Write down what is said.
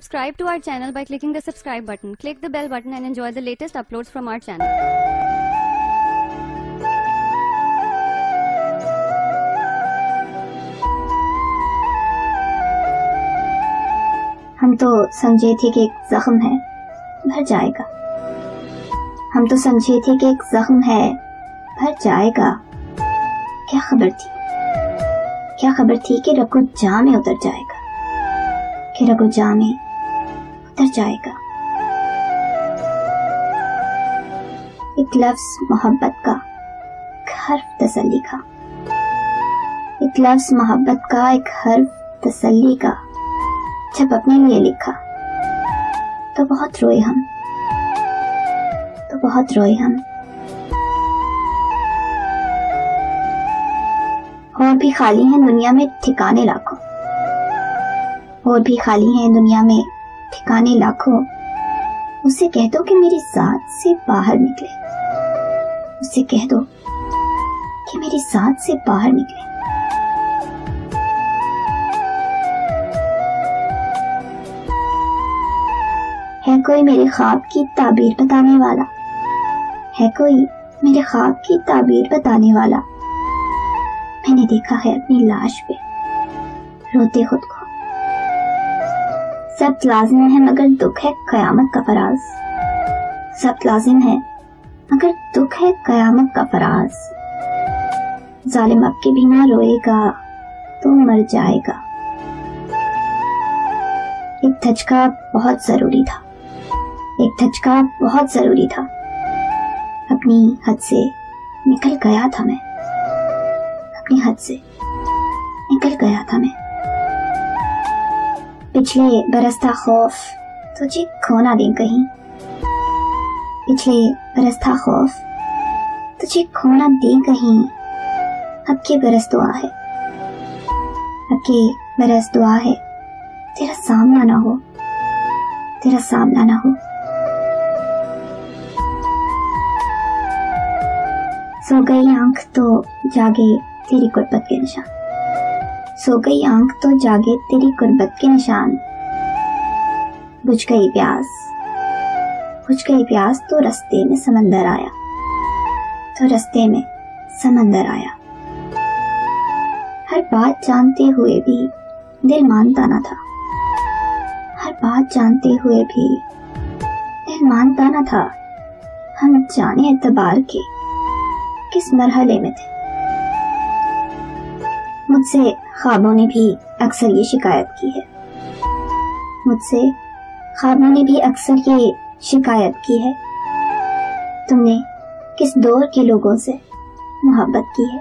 Subscribe to our channel by clicking the subscribe button. Click the bell button and enjoy the latest uploads from our channel. हम तो समझे थे कि एक जख्म है, भर जाएगा। हम तो समझे थे कि एक जख्म है, भर जाएगा। क्या खबर थी, क्या खबर थी कि रगो जाँ में उतर जाएगा, कि रगो जाँ में उतर जाएगा। एक लफ्ज मोहब्बत का, एक हर्फ तसल्ली का, एक लफ्ज मोहब्बत का, एक हर्फ तसल्ली का जब अपने लिए लिखा तो बहुत रोए हम, तो बहुत रोए हम। और भी खाली हैं दुनिया में ठिकाने लाखों, और भी खाली हैं दुनिया में ठिकाने लाखों। उसे कह दो कि मेरी जात से बाहर निकले, उसे कह दो कि मेरी जात से बाहर निकले। है कोई मेरे ख्वाब की ताबीर बताने वाला, है कोई मेरे ख्वाब की ताबीर बताने वाला। मैंने देखा है अपनी लाश पे रोते खुद को। सब लाजिम है मगर दुख है कयामत का फराज, सब लाजिम है मगर दुख है कयामत का फराज। जालिम अब के भी ना रोएगा तो मर जाएगा। एक धचका बहुत जरूरी था, एक धचका बहुत जरूरी था। अपनी हद से निकल गया था मैं, अपनी हद से निकल गया था मैं। पिछले बरस था खौफ तुझे खो ना दे कहीं, पिछले बरस था खौफ तुझे खो ना दे कहीं। अब के बरस दुआ है, अब के बरस दुआ है तेरा सामना ना हो, तेरा सामना ना हो। सो गई आंख तो जागे तेरी गुर्बत के निशान, सो गई आंख तो जागे तेरी गुर्बत के निशान। बुझ गई प्यास, बुझ गई प्यास तो रास्ते में समंदर आया, तो रास्ते में समंदर आया। हर बात जानते हुए भी दिल मानता ना था, हर बात जानते हुए भी दिल मानता ना था। हम जाने एतबार के किस मरहले में थे। मुझसे ख्वाबों ने भी अक्सर ये शिकायत की है, मुझसे ख्वाबों ने भी अक्सर ये शिकायत की है। तुमने किस दौर के लोगों से मोहब्बत की है।